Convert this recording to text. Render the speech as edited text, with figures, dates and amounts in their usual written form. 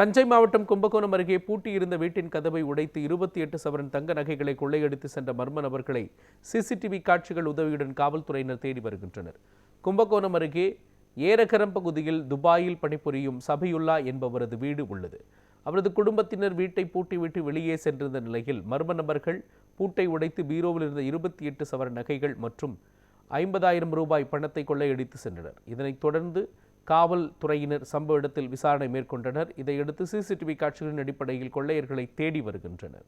தஞ்சை மாவட்டம் கும்பகோணம் அருகே பூட்டியிருந்த வீட்டின் கதவை உடைத்து 28 சவரன் தங்க நகைகளை கொள்ளையடித்து சென்ற மர்ம நபர்களை சிசிடிவி காட்சிகள் உதவியுடன் காவல்துறையினர் தேடி வருகின்றனர். கும்பகோணம் அருகே ஏரகரம் பகுதியில் துபாயில் பணிபுரியும் சபியுல்லா என்பவரது வீடு உள்ளது. அவரது குடும்பத்தினர் வீட்டை பூட்டிவிட்டு வெளியே சென்றிருந்த நிலையில் மர்ம நபர்கள் பூட்டை உடைத்து பீரோவில் இருந்த 28 சவரன் நகைகள் மற்றும் 50,000 ரூபாய் பணத்தை கொள்ளையடித்து சென்றனர். இதனைத் தொடர்ந்து காவல்துறையினர் சம்பவ இடத்தில் விசாரணை மேற்கொண்டனர். இதையடுத்து சிசிடிவி காட்சிகளின் அடிப்படையில் கொள்ளையர்களை தேடி வருகின்றனர்.